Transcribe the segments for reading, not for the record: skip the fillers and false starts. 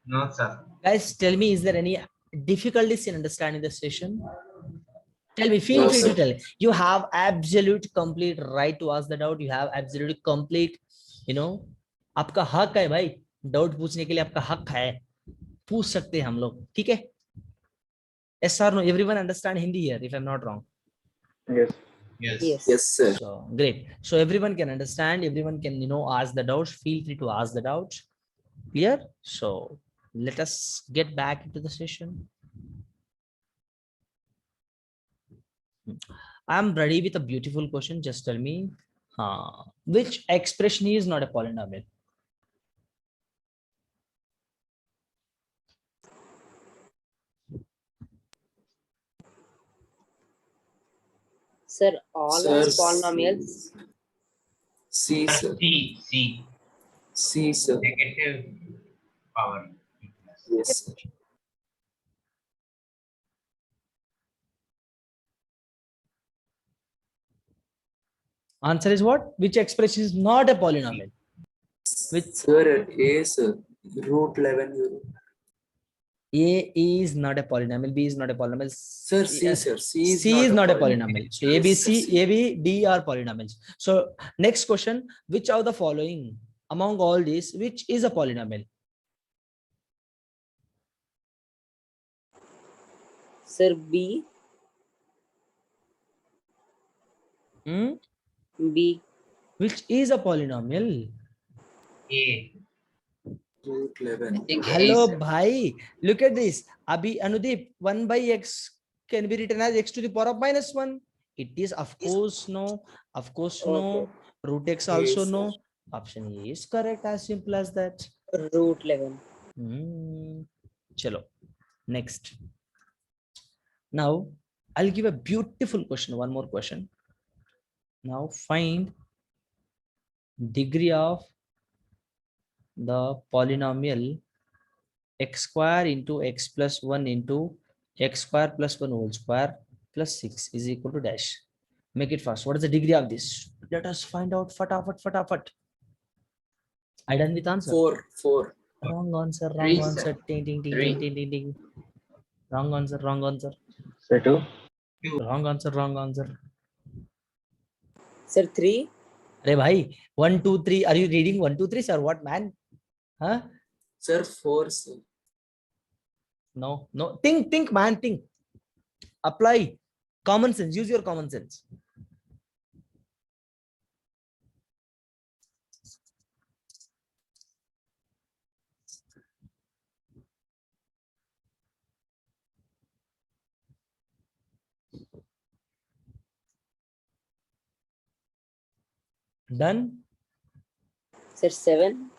No, sir. Guys, tell me, is there any difficulties in understanding the session? Tell me, feel No, free to sir. tell. You have absolute complete right to ask the doubt. You have absolute complete, you know, आपका हक है भाई, doubt पूछने के लिए आपका हक है, पूछ सकते हैं हम लोग, ठीक है? Yes or no? Everyone understand Hindi here, if I'm not wrong. Yes. Yes. Yes. Yes, sir. So great. So everyone can understand. Everyone can, ask the doubts. Feel free to ask the doubts. Clear? So let us get back into the session. I'm ready with a beautiful question. Just tell me, which expression is not a polynomial? Sir, all Sir, are polynomials. C, sir. C. C, sir. Negative power. Yes, sir. Answer is what? Which expression is not a polynomial? Which Sir, A, sir. Root 11. A is not a polynomial, B is not a polynomial. Sir, C, sir. C is not a polynomial. So A, B, Yes, sir, C, C. A, B, D are polynomials. So next question, which of the following among all these, which is a polynomial? Sir, B. B. Which is a polynomial? A. Root 11. Hello, bhai. Look at this. Abhi Anudeep, 1 by x can be written as x to the power of -1. It is, of course, no. Of course, no. Root x also Yes, no. Option A is correct, as simple as that. Root 11. Chalo. Next. Now, I'll give a beautiful question. One more question. Now, find degree of the polynomial x square into x plus 1 into x square plus 1 whole square plus 6 is equal to dash. Make it fast. What is the degree of this? Let us find out. Fatafat. I done with answer. 4. Wrong answer. Wrong Three, answer. sir. Ding, ding, ding, Three. ding, ding, ding. Wrong answer. Wrong answer. Say 2. Wrong answer. Wrong answer. Sir, 3. Hey, bhai. 1, 2, 3. Are you reading 1, 2, 3, sir? What, man? Huh? Sir, 4, sir. No. Think, man. Think. Apply common sense. Use your common sense. Done? Sir, 7.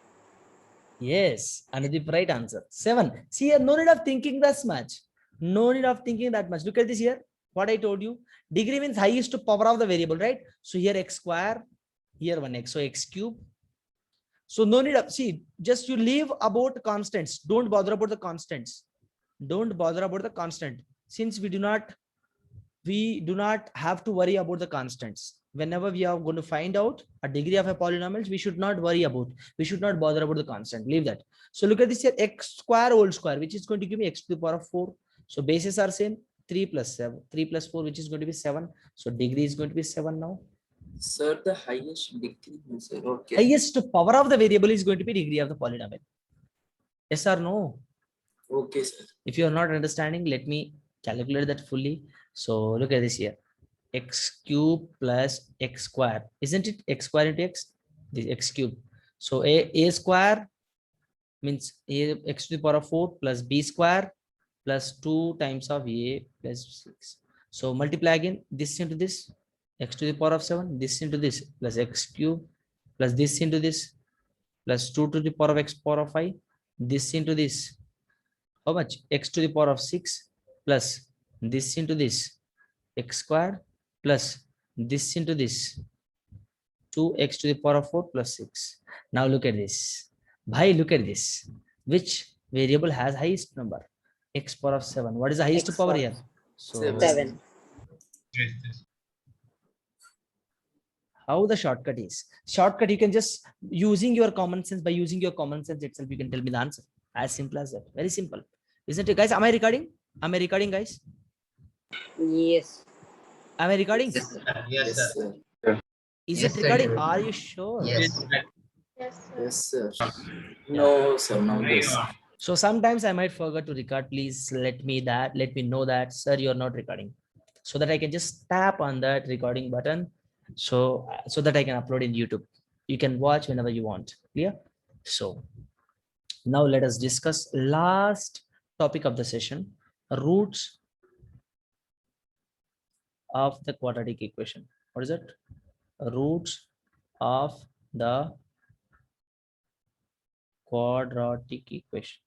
Yes, Anudeep, right answer. 7. See here, no need of thinking that much. No need of thinking that much. Look at this here. What I told you. Degree means highest power of the variable, right? So here x square, here 1x. So x cube. So no need of, see, just you leave about constants. Don't bother about the constants. Don't bother about the constant. Since we do not have to worry about the constants. Whenever we are going to find out a degree of a polynomial, we should not worry about, we should not bother about the constant. Leave that. So look at this here, x square whole square, which is going to give me x to the power of 4. So bases are same, 3 plus 7, 3 plus 4, which is going to be 7. So degree is going to be 7 now. Sir, the highest degree, sir. Okay. Highest power of the variable is going to be degree of the polynomial. Yes or no? Okay, sir. If you are not understanding, let me calculate that fully. So look at this here. X cube plus x square, isn't it? X square into x, this x cube. So a square means a x to the power of 4 plus b square plus 2 times of a plus 6. So multiply again this into this, x to the power of 7, this into this plus x cube plus this into this plus 2 to the power of x power of 5, this into this. How much? X to the power of 6 plus this into this, x square plus this into this, 2x to the power of 4 plus 6. Now look at this. Bhai, look at this. Which variable has highest number? X power of 7. What is the highest X power power. here? So 7. how the shortcut is? Shortcut, you can just using your common sense, by using your common sense itself, you can tell me the answer. As simple as that. Very simple. Isn't it, guys? Am I recording? Am I recording, guys? Yes. Am I recording? Yes, sir. Yes, Yes, sir. sir. Is Yes, it sir, recording? you- Are you sure? Yes. Yes, sir. No, sir. No, yes. So sometimes I might forget to record. Please let me know that, sir, you're not recording, so that I can just tap on that recording button. So that I can upload in YouTube. You can watch whenever you want. Clear? So now let us discuss last topic of the session, roots of the quadratic equation. What is it? Roots of the quadratic equation.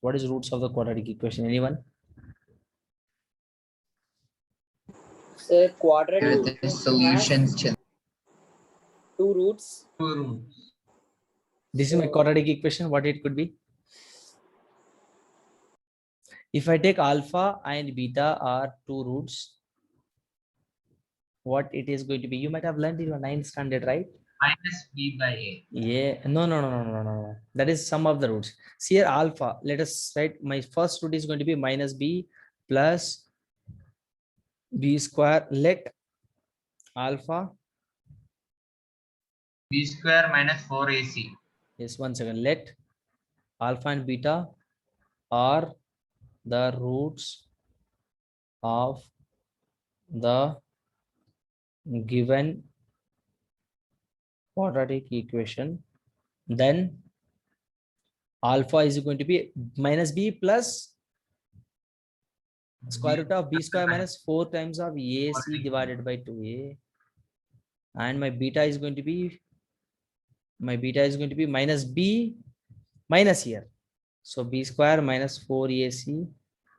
What is roots of the quadratic equation? Anyone? Sir, quadratic The equation has solutions. two roots. Two roots. This is my So- quadratic equation. What it could be? If I take alpha and beta are two roots, what it is going to be? You might have learned in your 9th standard, right? Minus b by a. Yeah. No. That is some of the roots. See here, alpha. Let us write. My first root is going to be minus b plus b square. Let alpha. B square minus 4ac. Yes, 1 second. Let alpha and beta are the roots of the given quadratic equation. Then alpha is going to be minus b plus square root of b square minus 4 times of ac divided by 2a, and my beta is going to be minus b minus here, so b square minus 4ac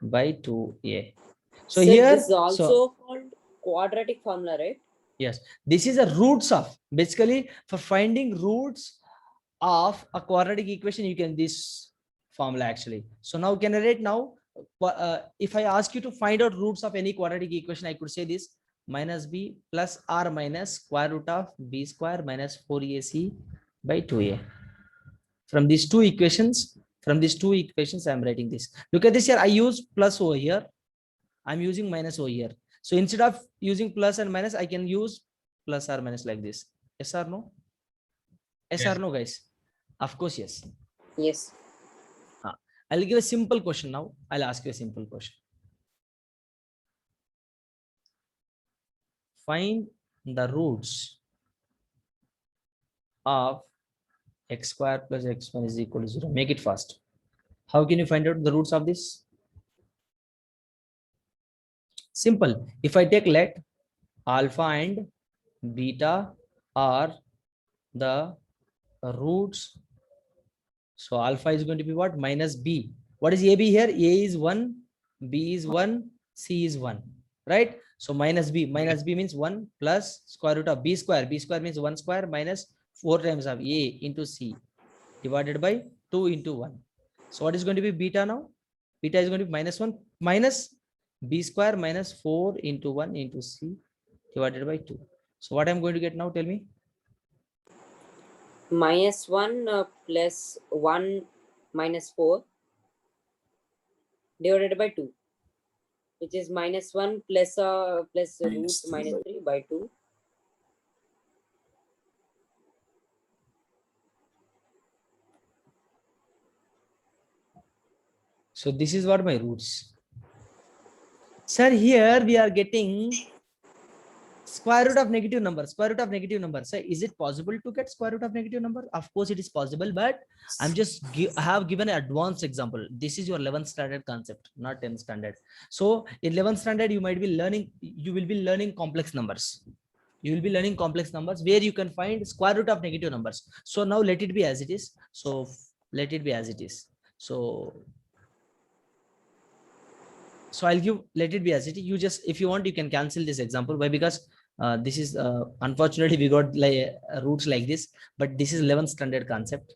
by 2a. So Sir, here, this is also called quadratic formula, right? yes, this is a roots of, basically for finding roots of a quadratic equation, you can this formula actually. So now can I write now, if I ask you to find out roots of any quadratic equation, I could say this minus b plus r minus square root of b square minus 4ac by 2a. From these two equations, I'm writing this. Look at this here. I use plus over here. I'm using minus over here. So instead of using plus and minus, I can use plus or minus like this. Yes or no? Yes or no, guys? Of course, yes. Yes. I'll give a simple question now. I'll ask you a simple question. Find the roots of x square plus x1 is equal to 0. Make it fast. How can you find out the roots of this? Simple. If I take let alpha and beta are the roots. So alpha is going to be what? Minus b. What is ab here? A is 1, b is 1, c is 1. Right? So minus b. Minus b means 1 plus square root of b square. B square means 1 square minus 4 times of a into c divided by 2 into 1. So what is going to be beta now? Beta is going to be minus 1 minus b square minus 4 into 1 into c divided by 2. So what I'm going to get now? Tell me. Minus 1 plus 1 minus 4 divided by 2, which is minus 1 plus root Minus minus 3 by 2. So this is what my roots. Sir, here we are getting square root of negative number. Square root of negative number. Sir, is it possible to get square root of negative number? Of course it is possible, but I'm just I have given an advanced example. This is your 11th standard concept, not 10th standard. So in 11th standard, you will be learning complex numbers. You will be learning complex numbers where you can find square root of negative numbers. So now let it be as it is. So let it be as it is. So I'll give, let it be as it is. You just, if you want, you can cancel this example. Why? Because this is unfortunately we got like roots like this, but this is 11th standard concept.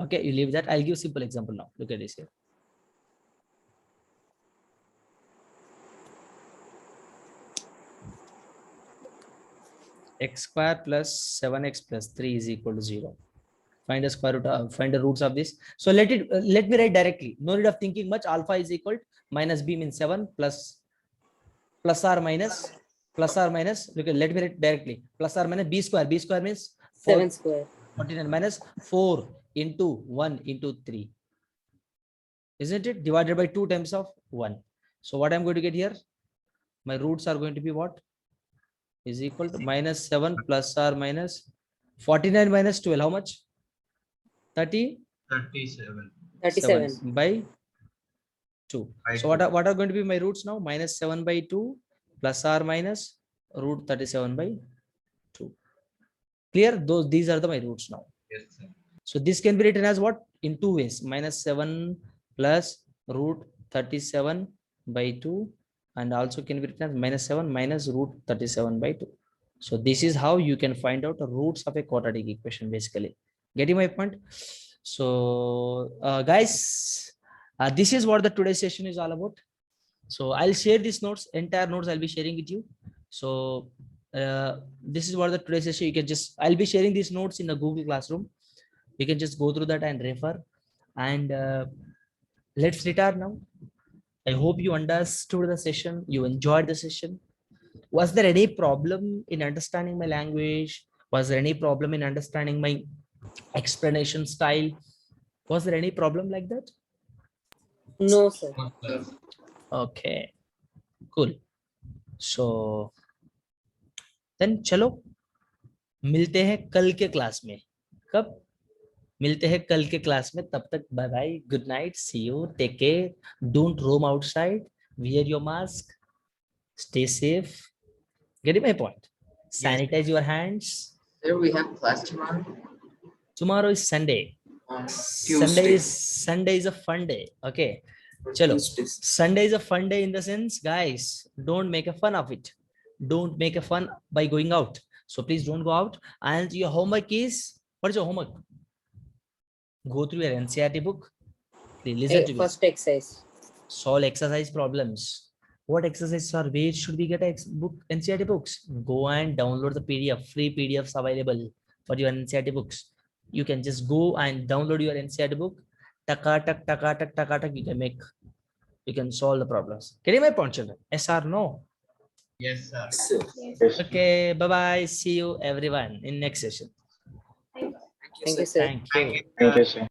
Okay, you leave that. I'll give simple example now. Look at this here. X square plus 7x plus 3 is equal to 0. Find the square root, find the roots of this. So let me write directly. No need of thinking much. Alpha is equal to minus b means 7 plus or minus. Look, let me write directly. Plus or minus b square. B square means 7 square. 49 minus 4 into 1 into 3. Isn't it? Divided by 2 times of 1. So what I'm going to get here? My roots are going to be what? Is equal to minus 7 plus or minus 49 minus 12. How much? 30? 37. 37. By 2. By So 2. what are going to be my roots now? Minus 7 by 2 plus or minus root 37 by 2. Clear? These are my roots now. Yes, sir. So this can be written as what? In two ways. Minus 7 plus root 37 by 2, and also can be written as minus 7 minus root 37 by 2. So this is how you can find out the roots of a quadratic equation, basically. Getting my point? So guys, this is what the today's session is all about. So I'll share these notes, entire notes I'll be sharing with you. So this is what the today's session, you can just, I'll be sharing these notes in the Google Classroom. You can just go through that and refer. And let's retire now. I hope you understood the session. You enjoyed the session. Was there any problem in understanding my language? Was there any problem in understanding my explanation style? Was there any problem like that? No, sir. No, sir. Okay, cool. So then चलो मिलते हैं कल के class में. कब मिलते हैं कल के क्लास में? तब तक bye bye, good night, see you, take care, don't roam outside, wear your mask, stay safe. Getting my point? Sanitize your hands. Sir, we have class tomorrow. Tomorrow is Sunday. Tuesday. Sunday is a fun day. Okay, chalo. Tuesdays. Sunday is a fun day in the sense, guys, don't make a fun of it. Don't make a fun by going out. So please don't go out. And your homework is, what is your homework? Go through your NCERT book. Please listen to me. First exercise. Solve exercise problems. What exercises are, where should we get NCERT books? Go and download the PDF, free PDFs available for your NCERT books. You can just go and download your NCERT book. Taka tak, you can solve the problems. Getting my point, children? Yes or no? Yes, sir. Sir. Okay, bye bye. See you everyone in next session. Thank you, Thank you, sir. sir. Thank you. Thank you, sir.